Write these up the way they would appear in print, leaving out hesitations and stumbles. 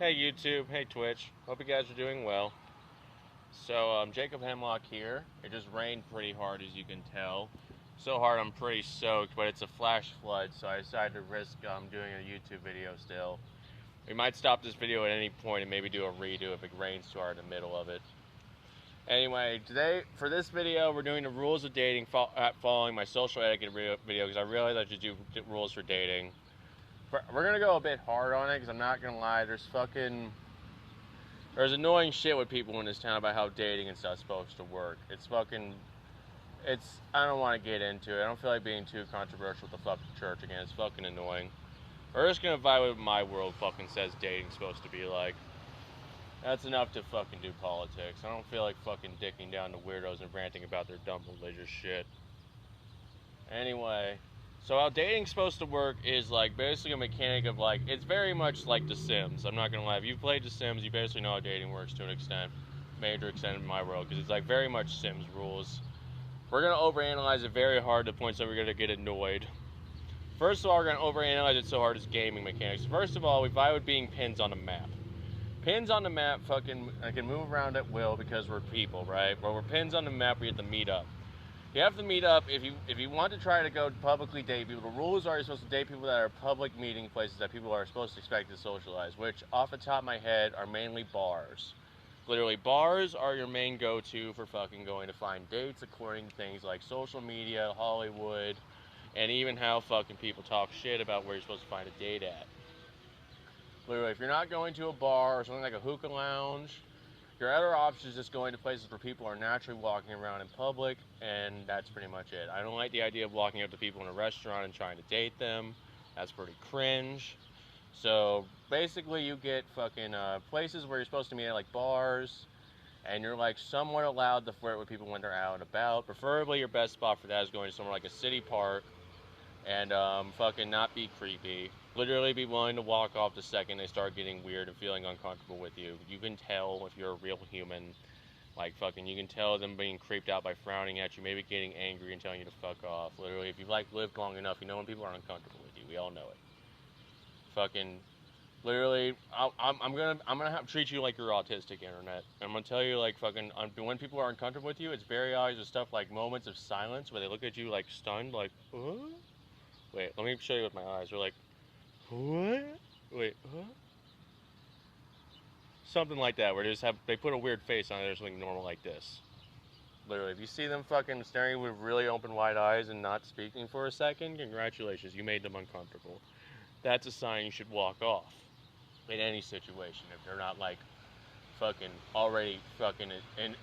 Hey YouTube, hey Twitch. Hope you guys are doing well. So, Jacob Hemlock here. It just rained pretty hard as you can tell. So hard I'm pretty soaked, but it's a flash flood, so I decided to risk doing a YouTube video still. We might stop this video at any point and maybe do a redo if it rains too hard in the middle of it. Anyway, today, for this video, we're doing the rules of dating following my social etiquette video because I realized I should do rules for dating. We're gonna go a bit hard on it because I'm not gonna lie, there's annoying shit with people in this town about how dating and stuff's supposed to work. I don't want to get into it. I don't feel like being too controversial with the fucking church again. It's fucking annoying. We're just gonna vibe with my world fucking says dating's supposed to be like. That's enough to fucking do politics. I don't feel like fucking dicking down to weirdos and ranting about their dumb religious shit. Anyway, so how dating's supposed to work is like basically a mechanic of like, it's very much like The Sims. I'm not gonna lie, if you've played The Sims, you basically know how dating works to an extent, major extent in my world, because it's like very much Sims rules. We're gonna overanalyze it very hard to the point that we're gonna get annoyed. First of all, we're gonna overanalyze it so hard as gaming mechanics. First of all, we vibe with being pins on the map. Pins on the map fucking, I can move around at will because we're people, right? But we're pins on the map, we have to meet up. You have to meet up if you want to try to go publicly date people. The rules are you're supposed to date people that are public meeting places that people are supposed to expect to socialize, which off the top of my head are mainly bars. Literally, bars are your main go-to for fucking going to find dates according to things like social media, Hollywood, and even how fucking people talk shit about where you're supposed to find a date at. Literally, if you're not going to a bar or something like a hookah lounge, your other option is just going to places where people are naturally walking around in public, and that's pretty much it. I don't like the idea of walking up to people in a restaurant and trying to date them. That's pretty cringe. So basically, you get fucking places where you're supposed to meet at, like bars, and you're like somewhat allowed to flirt with people when they're out and about. Preferably, your best spot for that is going to somewhere like a city park and fucking not be creepy. Literally be willing to walk off the second they start getting weird and feeling uncomfortable with you. You can tell if you're a real human. Like fucking, you can tell them being creeped out by frowning at you, maybe getting angry and telling you to fuck off. Literally, if you've like lived long enough, you know when people are uncomfortable with you. We all know it. Fucking, literally, I'm gonna have to treat you like you're autistic, internet. I'm gonna tell you like fucking when people are uncomfortable with you, it's very obvious with stuff like moments of silence where they look at you like stunned, like, huh? Wait, let me show you with my eyes. They're like, what? Wait, huh? Something like that, where they put a weird face on it or something normal like this. Literally, if you see them fucking staring with really open wide eyes and not speaking for a second, congratulations, you made them uncomfortable. That's a sign you should walk off in any situation if they're not like fucking already fucking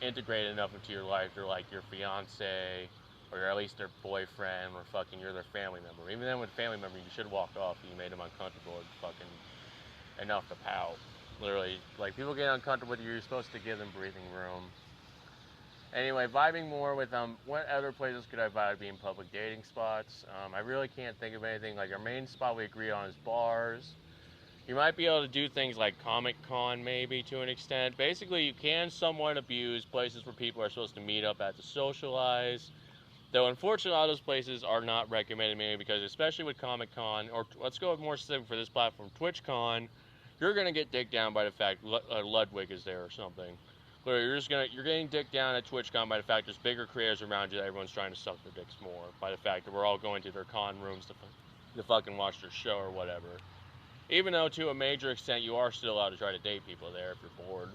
integrated enough into your life. They're like your fiance, or you're at least their boyfriend, or fucking you're their family member. Even then with family member, you should walk off if you made them uncomfortable and fucking enough to pout. Literally, like people get uncomfortable with you, you're supposed to give them breathing room. Anyway, vibing more with what other places could I vibe being public dating spots? I really can't think of anything. Like our main spot we agree on is bars. You might be able to do things like Comic Con maybe to an extent. Basically, you can somewhat abuse places where people are supposed to meet up at to socialize. Though unfortunately, a lot of those places are not recommended maybe because especially with Comic Con, or let's go more specific for this platform, TwitchCon, you're gonna get dicked down by the fact Ludwig is there or something. Literally, you're getting dicked down at TwitchCon by the fact there's bigger creators around you that everyone's trying to suck their dicks more. By the fact that we're all going to their con rooms to fucking watch their show or whatever. Even though to a major extent you are still allowed to try to date people there if you're bored.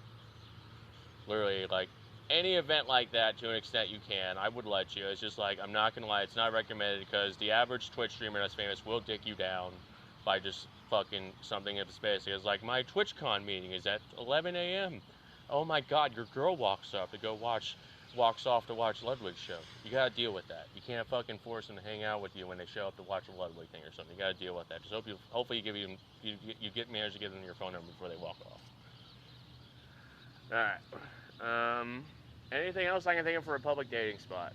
Literally, like any event like that to an extent you can, I would let you. It's just like, I'm not gonna lie, it's not recommended because the average Twitch streamer that's famous will dick you down by just fucking something at the space. It's like, my TwitchCon meeting is at 11 a.m. Oh my god, your girl walks off to watch Ludwig's show. You gotta deal with that. You can't fucking force them to hang out with you when they show up to watch a Ludwig thing or something. You gotta deal with that. Just hopefully you get managed to give them your phone number before they walk off. Alright. Anything else I can think of for a public dating spot?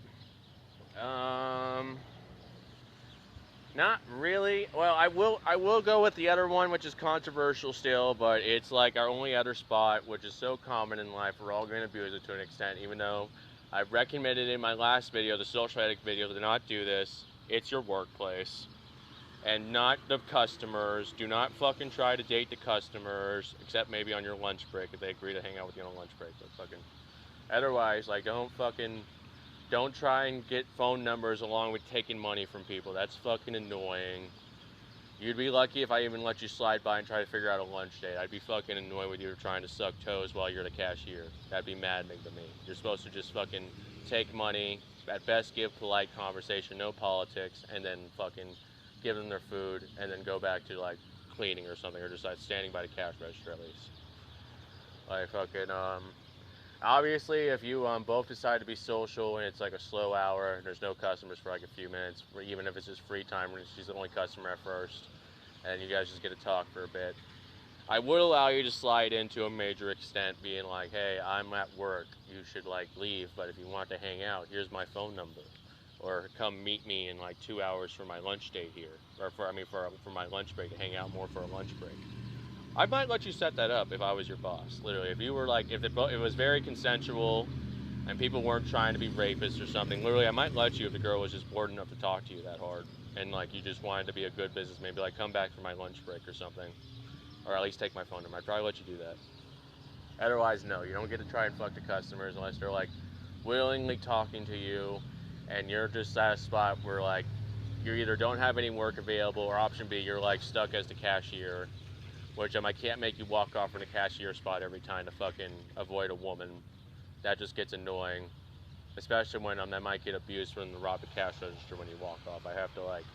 Not really. Well, I will go with the other one, which is controversial still, but it's like our only other spot, which is so common in life. We're all going to abuse it to an extent, even though I've recommended in my last video, the social etiquette video, to not do this. It's your workplace. and not the customers. Do not fucking try to date the customers, except maybe on your lunch break if they agree to hang out with you on lunch break. But fucking, otherwise, like, don't try and get phone numbers along with taking money from people. That's fucking annoying. You'd be lucky if I even let you slide by and try to figure out a lunch date. I'd be fucking annoyed with you trying to suck toes while you're the cashier. That'd be maddening to me. You're supposed to just fucking take money, at best give polite conversation, no politics, and then fucking give them their food, and then go back to like cleaning or something, or just like standing by the cash register at least. Like fucking, obviously, if you both decide to be social and it's like a slow hour and there's no customers for like a few minutes, or even if it's just free time and she's the only customer at first, and you guys just get to talk for a bit, I would allow you to slide in to a major extent, being like, hey, I'm at work, you should like leave, but if you want to hang out, here's my phone number, or come meet me in like 2 hours for my lunch date here, or for my lunch break, to hang out more for a lunch break. I might let you set that up if I was your boss. Literally, if you were like, if it was very consensual and people weren't trying to be rapists or something, literally I might let you if the girl was just bored enough to talk to you that hard, and like you just wanted to be a good business, maybe like come back for my lunch break or something, or at least take my phone number. I'd probably let you do that. Otherwise, no, you don't get to try and fuck the customers unless they're like willingly talking to you, and you're just at a spot where like you either don't have any work available, or option B, you're like stuck as the cashier, which I can't make you walk off from the cashier spot every time to fucking avoid a woman. That just gets annoying, especially when they might get abused from the rob the cash register when you walk off. I have to like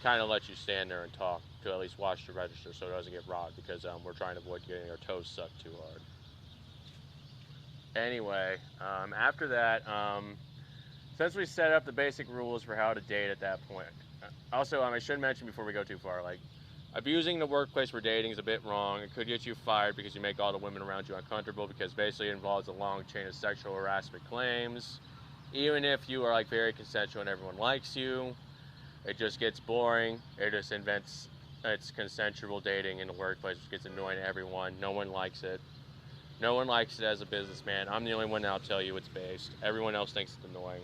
kind of let you stand there and talk to at least watch the register so it doesn't get robbed, because we're trying to avoid getting our toes sucked too hard. Anyway, after that, since we set up the basic rules for how to date at that point, also I should mention before we go too far, like, abusing the workplace for dating is a bit wrong. It could get you fired because you make all the women around you uncomfortable, because basically it involves a long chain of sexual harassment claims. Even if you are like very consensual and everyone likes you, it just gets boring. It just invents it's consensual dating in the workplace, which gets annoying to everyone. No one likes it. No one likes it as a businessman. I'm the only one that'll tell you it's based. Everyone else thinks it's annoying.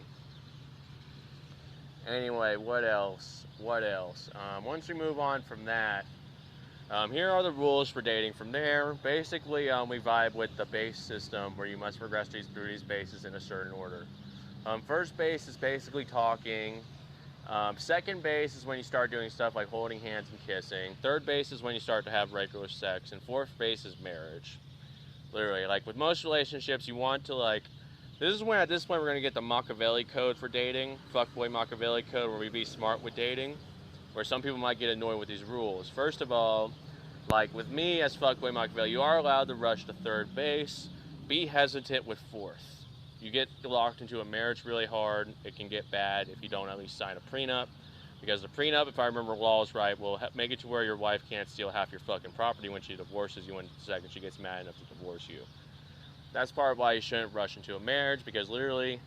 Anyway, what else? Once we move on from that, here are the rules for dating from there. Basically, we vibe with the base system where you must progress through these bases in a certain order. First base is basically talking. Second base is when you start doing stuff like holding hands and kissing. Third base is when you start to have regular sex. And fourth base is marriage. Literally, like with most relationships, you want to like, this is when at this point we're going to get the Machiavelli code for dating, fuckboy Machiavelli code, where we be smart with dating, where some people might get annoyed with these rules. First of all, like with me as fuckboy Machiavelli, you are allowed to rush to third base. Be hesitant with fourth. You get locked into a marriage really hard. It can get bad if you don't at least sign a prenup, because the prenup, if I remember laws right, will make it to where your wife can't steal half your fucking property when she divorces you, and the second she gets mad enough to divorce you. That's part of why you shouldn't rush into a marriage, because literally,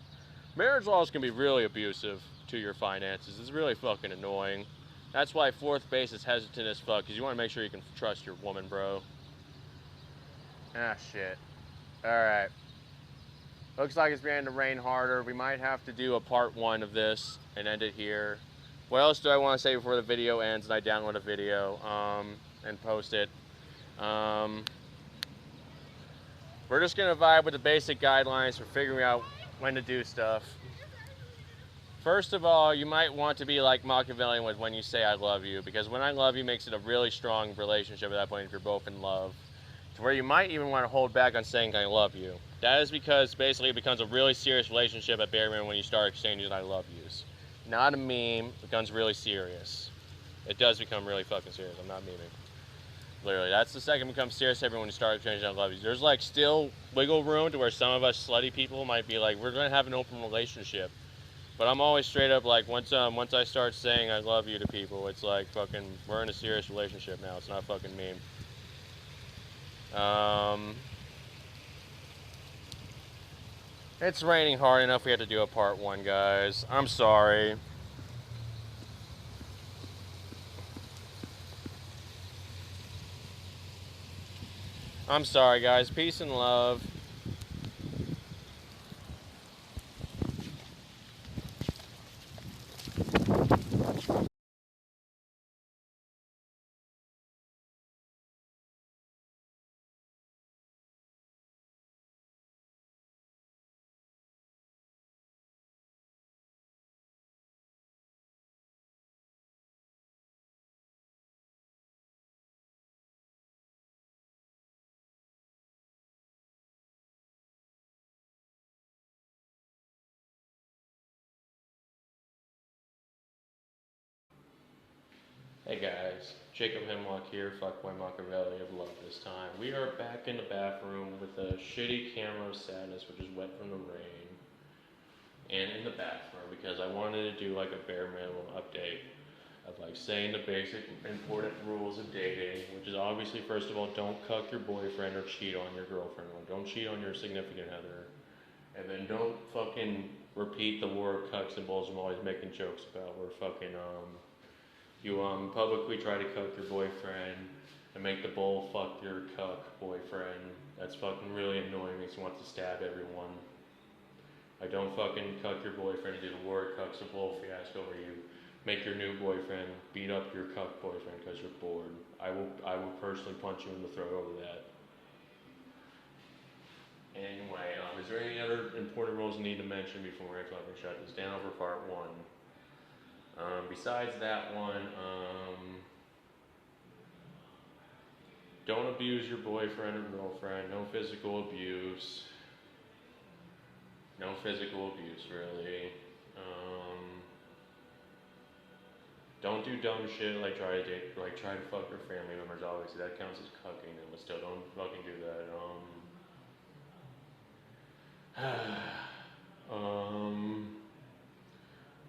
marriage laws can be really abusive to your finances. It's really fucking annoying. That's why fourth base is hesitant as fuck, because you want to make sure you can trust your woman, bro. Ah, shit. Alright. Looks like it's beginning to rain harder. We might have to do a part 1 of this and end it here. What else do I want to say before the video ends and I download a video and post it? We're just going to vibe with the basic guidelines for figuring out when to do stuff. First of all, you might want to be like Machiavellian with when you say I love you, because when I love you makes it a really strong relationship at that point if you're both in love, to where you might even want to hold back on saying I love you. That is because basically it becomes a really serious relationship at bare minimum when you start exchanging I love yous. Not a meme, it becomes really serious. It does become really fucking serious, I'm not memeing. Literally, that's the second becomes serious everyone when you start exchanging I love yous. There's like still wiggle room to where some of us slutty people might be like, we're going to have an open relationship. But I'm always straight up like, once I start saying I love you to people, it's like fucking, we're in a serious relationship now. It's not a fucking meme. It's raining hard enough. We have to do a part 1, guys. I'm sorry. I'm sorry, guys. Peace and love. Hey guys, Jacob Hemlock here, fuckboy Machiavelli of love this time. We are back in the bathroom with a shitty camera of sadness, which is wet from the rain, and in the bathroom because I wanted to do like a bare minimum update of like saying the basic important rules of dating, which is obviously first of all, don't cuck your boyfriend or cheat on your girlfriend, or don't cheat on your significant other, and then don't fucking repeat the word cucks and balls I'm always making jokes about, where fucking you publicly try to cuck your boyfriend and make the bull fuck your cuck boyfriend. That's fucking really annoying. Makes me want to stab everyone. I don't fucking cuck your boyfriend and do the word cucks and bull fiasco where you make your new boyfriend beat up your cuck boyfriend because you're bored. I will personally punch you in the throat over that. Anyway, is there any other important rules I need to mention before I fucking shut this down for part one? Besides that one, don't abuse your boyfriend or girlfriend. No physical abuse. No physical abuse, really. Don't do dumb shit like try to fuck your family members. Obviously, that counts as cucking, but still, don't fucking do that.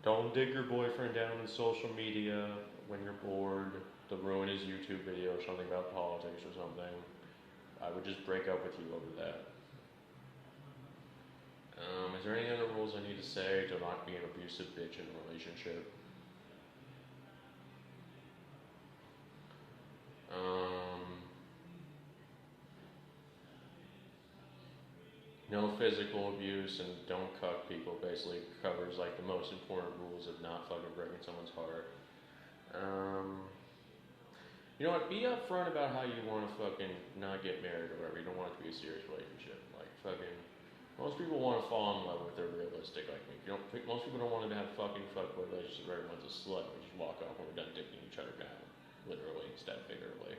Don't dig your boyfriend down in social media when you're bored to ruin his YouTube video or something about politics or something. I would just break up with you over that. Is there any other rules I need to say to not be an abusive bitch in a relationship? No physical abuse and don't cuck people basically covers like the most important rules of not fucking breaking someone's heart. You know what? Be upfront about how you want to fucking not get married or whatever. You don't want it to be a serious relationship. Like fucking, most people want to fall in love if they're realistic like me. You don't. Most people don't want to have fucking fuckboy relationship where everyone's a slut. We just walk off when we're done dicking each other down, literally instead of figuratively.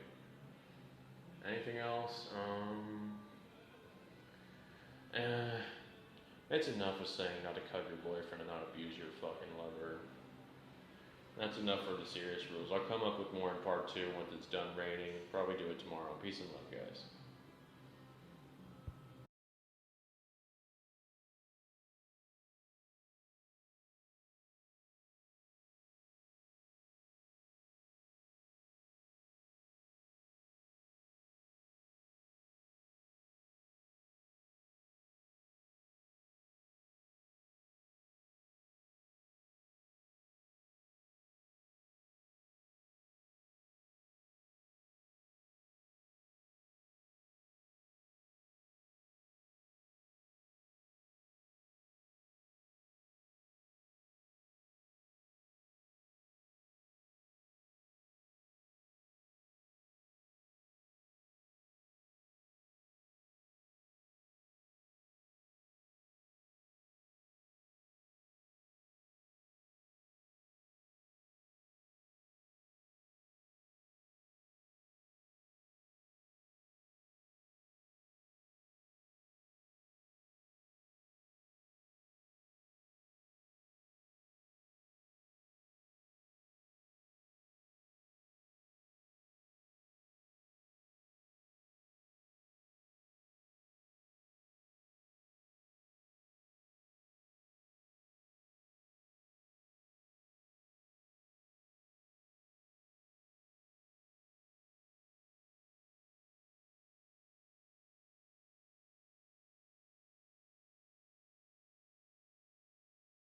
Anything else? It's enough of saying not to cuck your boyfriend and not abuse your fucking lover. That's enough for the serious rules. I'll come up with more in part two once it's done raining. Probably do it tomorrow. Peace and love, guys.